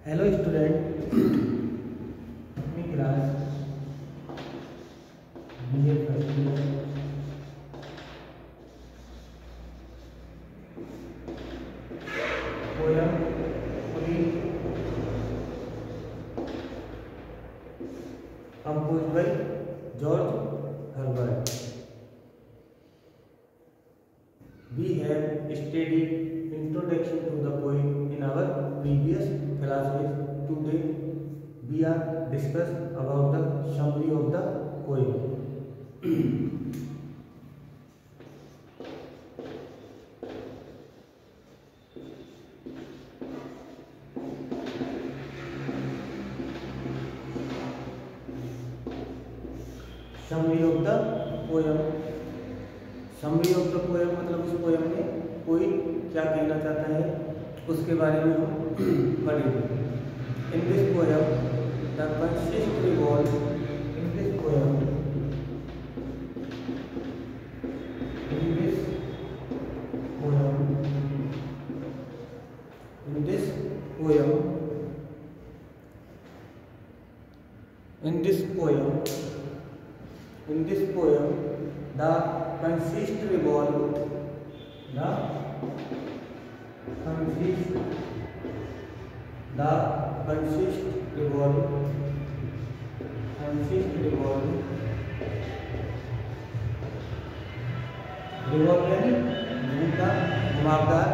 Hello student, अपनी class BA first year poem coolie composed by George Herbert. We have studied introduction to the poem in our previous classes. Today we are discuss about the summary of the poem. Summary of the poem. Summary of the poem मतलब इस poem में कोई क्या कहना चाहता है उसके बारे में हम पढ़ेंगे. In this poem, the consist revolves. In this poem, in this poem, in this poem, in this poem, in this poem, the consist revolve. The consist revolve. Consist revolve. Revolve यानी घूमता घुमावदार.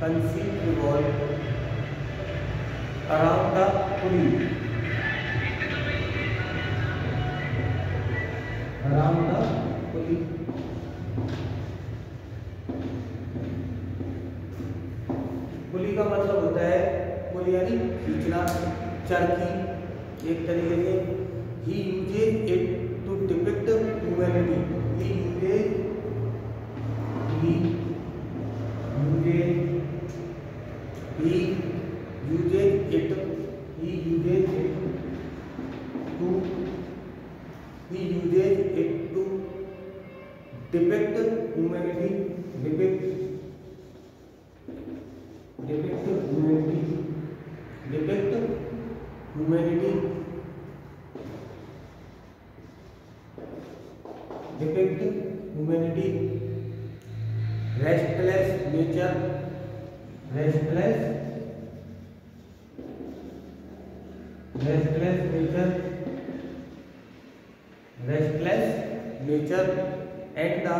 Consist revolve around the pulley. Around the pulley. पुली का मतलब होता है पुली यानी खींचना, चरखी एक तरीके से. He uses it to depict humanity. He uses it to depict humanity. Depict humanity. Restless nature. Restless nature and the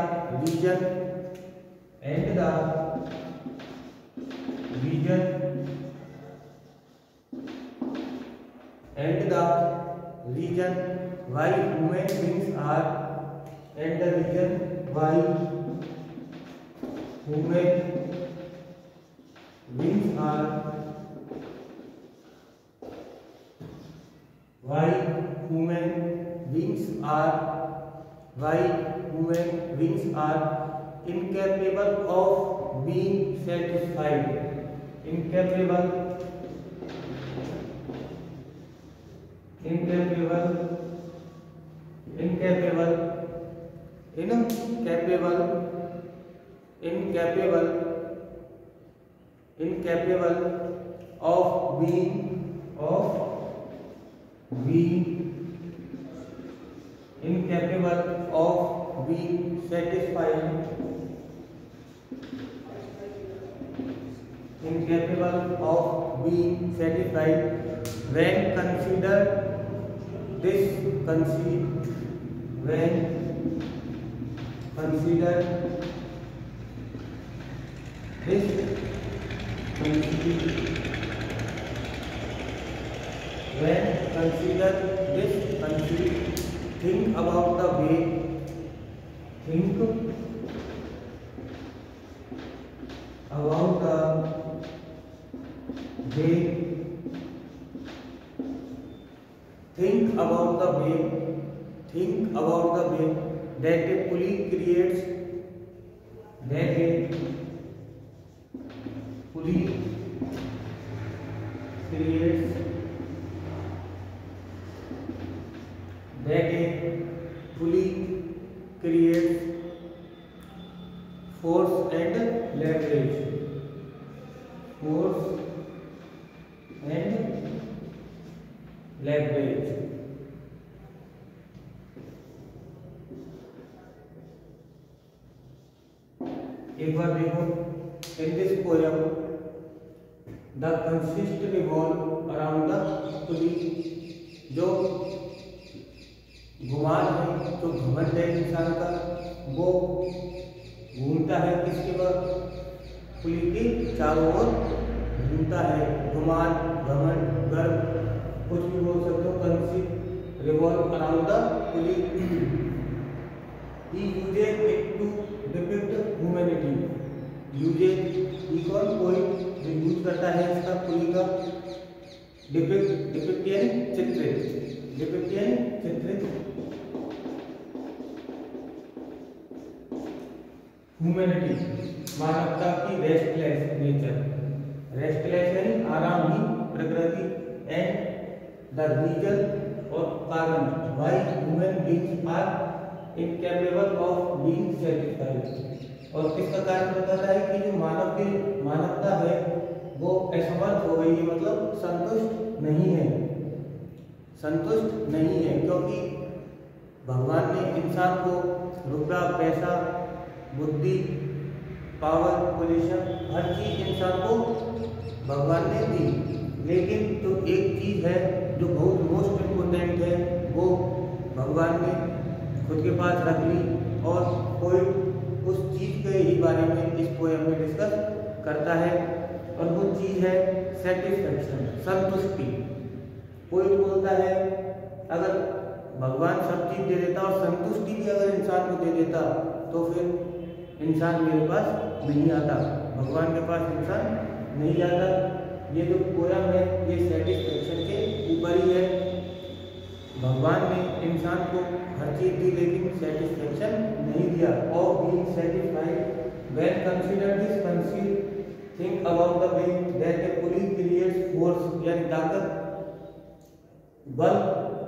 vision why human beings are and the reason why human beings are incapable of being satisfied. Incapable of being satisfied. Incapable of being satisfied. When consider this conceit, think about the way. Think about the way. Think about the way that a pulley creates. That a pulley creates. Force and leverage. leverage. एक बार देखो, in this poem the consist revolve around the pulley. जो गुमान है, जो घमंड है इंसान का, वो घूमता है किसके बाद? पुली के चारों ओर घूमता है। गुमान, घमंड, गर्व, कुछ भी बोल सकते हो। Consist revolve around the pulley. He uses it to depict humanity. Uses he कौन? कोई जो यूज करता है इसका, पुली का। डिपिक्ट यानी चित्रित, डिपिक्ट यानी चित्रित। ह्यूमैनिटी मानवता की रेस्टलेस नेचर। रेस्टलेस यानी आरामहीन प्रकृति। एंड द रीजन और कारण why human beings are incapable of being satisfied. और किसका कारण बताता है कि जो मानवता है वो असमर्थ हो गई है, मतलब संतुष्ट नहीं है, संतुष्ट नहीं है। क्योंकि भगवान ने इंसान को रुपया, पैसा, बुद्धि, पावर, पोजीशन, हर चीज इंसान को भगवान ने दी। लेकिन तो एक चीज है जो बहुत मोस्ट इम्पोर्टेंट है, वो भगवान ने खुद के पास रख ली। और कोई उस चीज के ही बारे में इस पोएम में डिस्कस करता है, और वो चीज है सेटिस्फैक्शन, संतुष्टि। कोई बोलता है अगर भगवान सब चीज दे देता और संतुष्टि भी अगर इंसान को दे देता तो फिर इंसान मेरे पास नहीं आता, भगवान के पास इंसान नहीं जाता। ये जो पोयम है ये सेटिस्फैक्शन के ऊपर ही है। भगवान ने इंसान को हर चीज दी लेकिन सेटिस्फैक्शन नहीं दिया। और being satisfied when consider this कंसीड think about the way that a pulley creates force यानी ताकत, बल,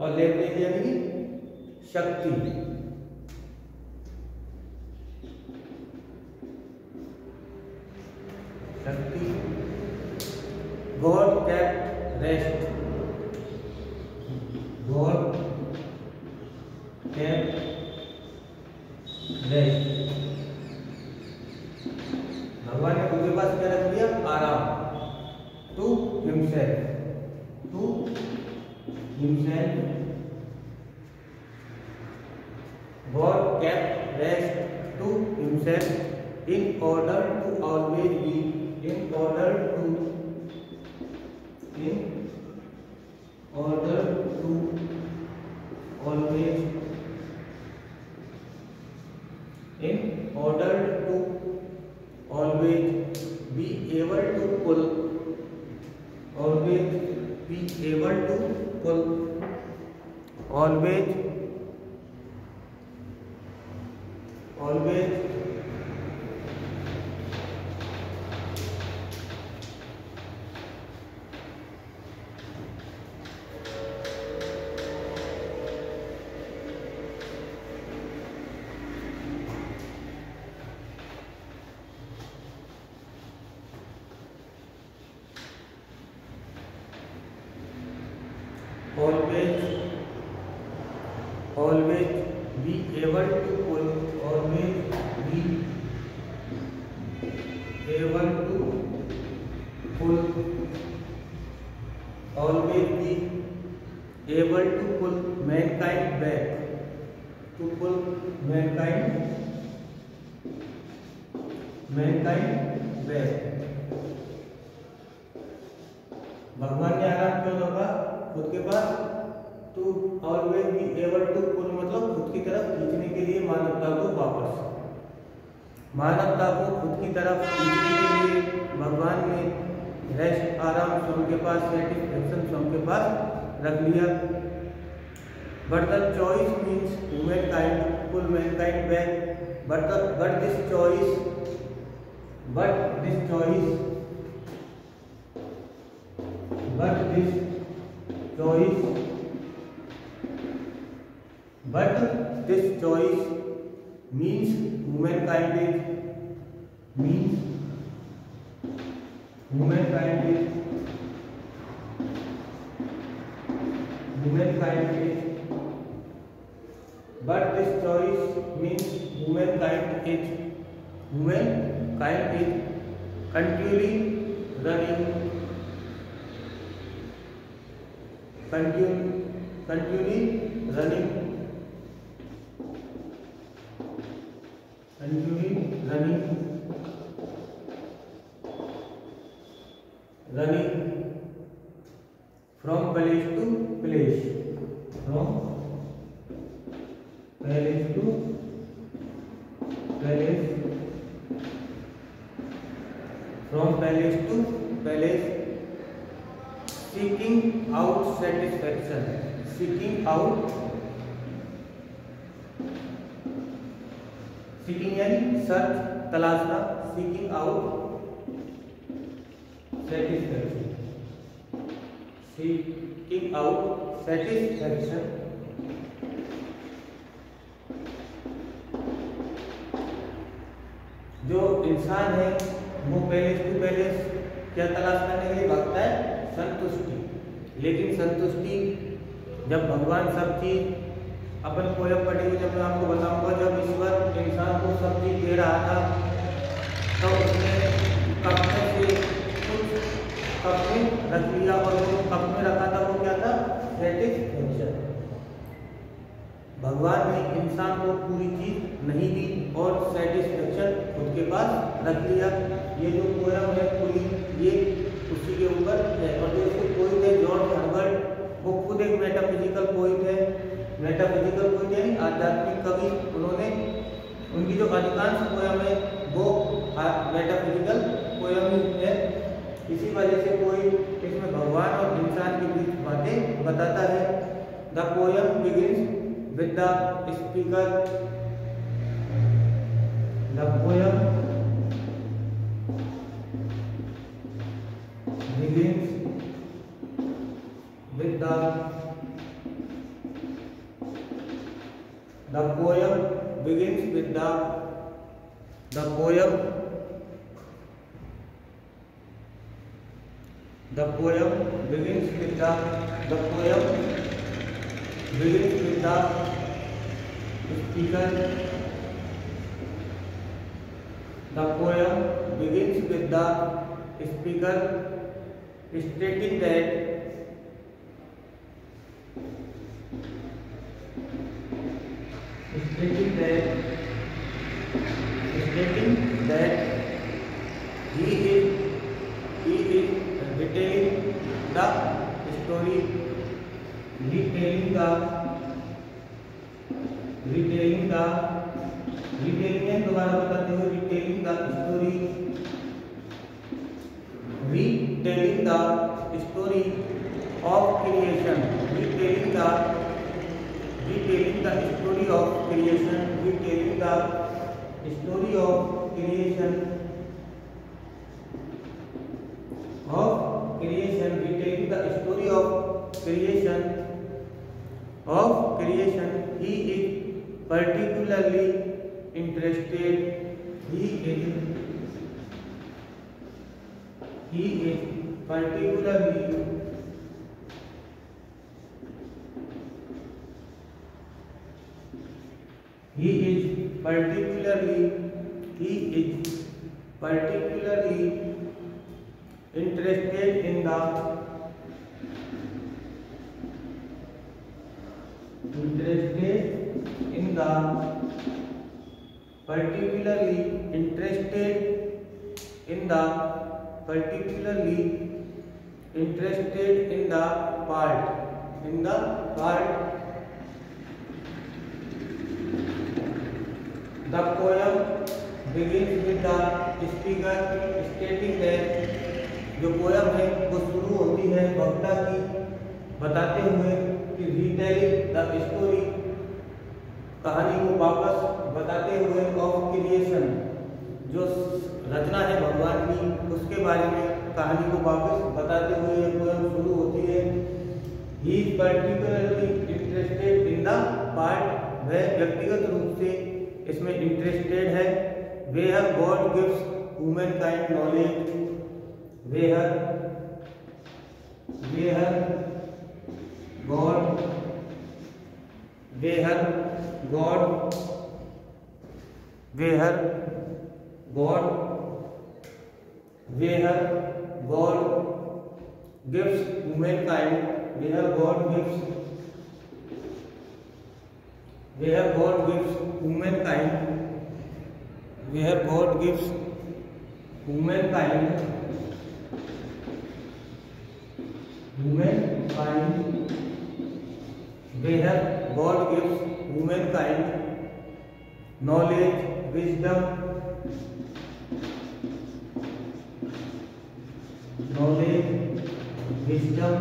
और लेवरेज यानी शक्ति। शक्ति। God kept rest. God kept rest. भगवान ने उनके पास क्या रख दिया? आराम। To himself, to himself. God kept rest to himself in order to always be, in order to always, in order to always be able to pull, always be able to pull, always always be able to pull, always be able to pull, always be able to pull mankind back, to pull mankind back। भगवान ने आराम क्यों रखा खुद के पास? To always be able to pull मतलब खुद की तरफ खींचने के लिए मानवता को वापस, मानवता को खुद की तरफ खींचने के लिए भगवान ने रेस्ट, आराम स्वयं के पास, सेटिस्फैक्शन स्वयं के पास रख लिया। But the choice means humankind pull mankind back. But this choice means humankind is humankind is, but this choice means humankind is continually running from place to place, from place to place, from place to place, seeking out satisfaction, seeking यानी search, तलाशना, seeking out satisfaction, जो इंसान है वो palace to palace क्या तलाश करने के लिए भागता है? संतुष्टि। लेकिन संतुष्टि जब भगवान सब चीज, अपन पोयम पढ़ेंगे जब मैं आपको बताऊंगा, जब ईश्वर इंसान को सब चीज दे रहा था तो उसने कप में से कुछ कप में रख लिया, और वो कप में रखा था वो क्या था? सेटिस्फैक्शन। भगवान ने इंसान को पूरी चीज नहीं दी और सेटिस्फैक्शन खुद के पास रख लिया। ये जो पोयम है पूरी, ये उसी के ऊपर है। और जो इसके पोइट है जॉर्ज हर्बर्ट, वो खुद एक मेटाफिजिकल पोइट है। मेटाफिजिकल पोइट यानी आध्यात्मिक कवि। उन्होंने, उनकी जो अधिकांश पोयम है वो मेटाफिजिकल पोयम है। इसी वजह से कोई इसमें भगवान और इंसान के बीच बातें बताता है। The poem begins with the speaker, the poem begins with the poem begins with the poem begins with the speaker. The poem begins with the speaker stating that he is retelling the story, retelling दोबारा बताते हुए, retelling the story of creation, retelling the story of creation, retelling the story of creation, retelling the story of creation. He is particularly interested, he is particularly interested in the part. The poem begins with the speaker stating that, जो poem है वो शुरू होती है वक्ता की बताते हुए कि retelling the story, कहानी को वापस बताते हुए, of creation, जो रचना है भगवान की उसके बारे में कहानी को वापस बताते हुए ये पोयम शुरू होती है। He is particularly interested in the part, वह व्यक्तिगत रूप से इसमें इंटरेस्टेड है। Where God gives humankind knowledge, where God, where God, where God, where God gives humankind, where God gives humankind, where God gives humankind, where God gives humankind knowledge, wisdom, knowledge, wisdom,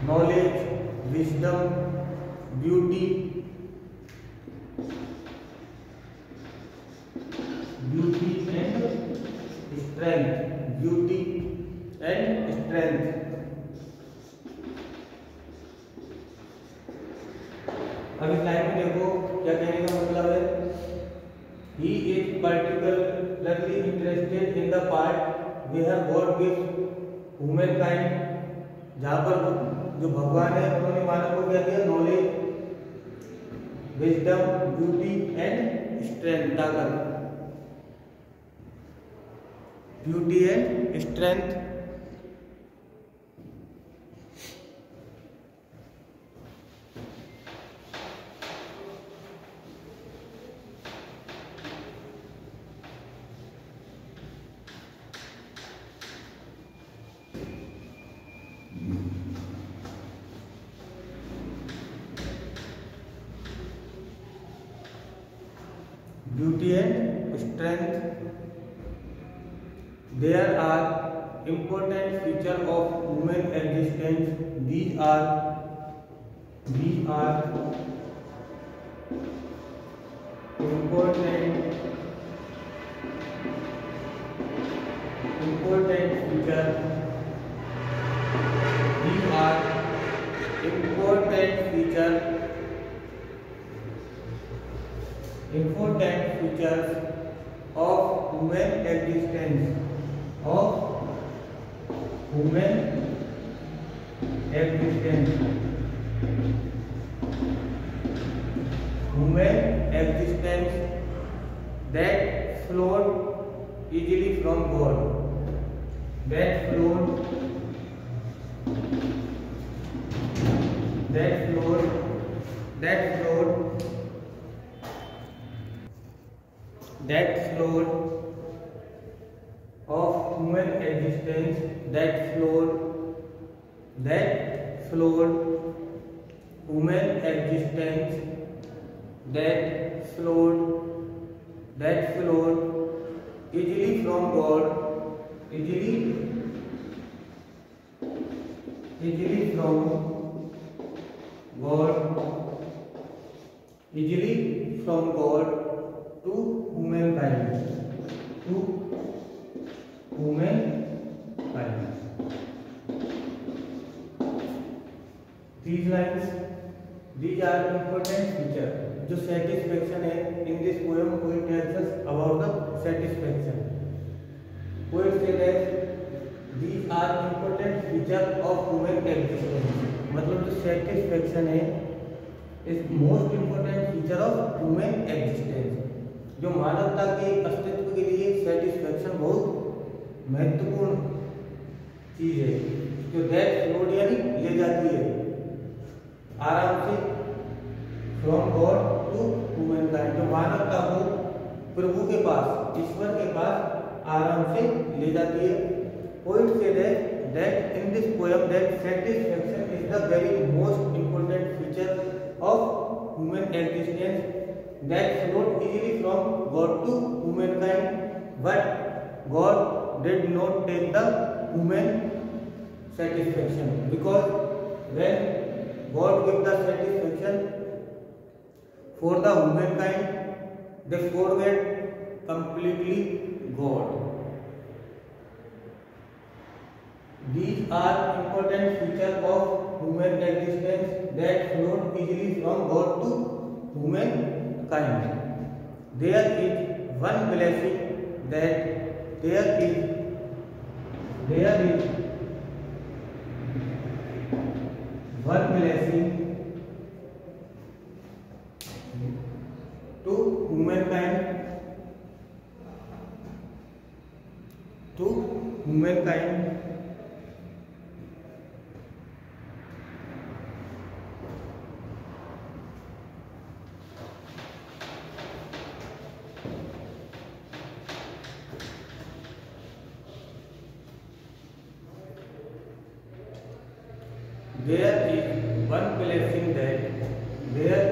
knowledge, wisdom, beauty, beauty and strength, beauty and strength. अब इस line में देखो क्या कहने का मतलब है, he is particularly interested in the part where God gives humankind, जहाँ पर जो भगवान है उन्होंने मानव को क्या दिया, knowledge, wisdom, beauty and strength, ताकत, beauty and strength. Beauty and strength. There are important features of human existence. These are important features. These are important features of human existence, that flowed easily from God, that flowed of human existence, that flowed human existence, that flowed easily from God, easily from God to humankind, These are important features. जो satisfaction है in this poem, poet tells us about the satisfaction. Poet says that these are important features of human existence. मतलब जो satisfaction है is most important feature of human existence. जो मानवता के अस्तित्व के लिए satisfaction बहुत महत्वपूर्ण चीज है, जो that flowed यानी ले जाती है आराम से फ्रॉम गॉड टू ह्यूमनकाइंड, जो मानवता को प्रभु के पास, ईश्वर के पास आराम से ले जाती है। पोएट से that in this poem that satisfaction is the very most important feature of human existence, that flowed easily from God to humankind, but God did not take the human satisfaction, because when God gives the satisfaction for the humankind, they forget completely God. These are important features of human existence that flowed easily from God to humankind. There is one blessing that there is one blessing to humankind, there is one blessing that there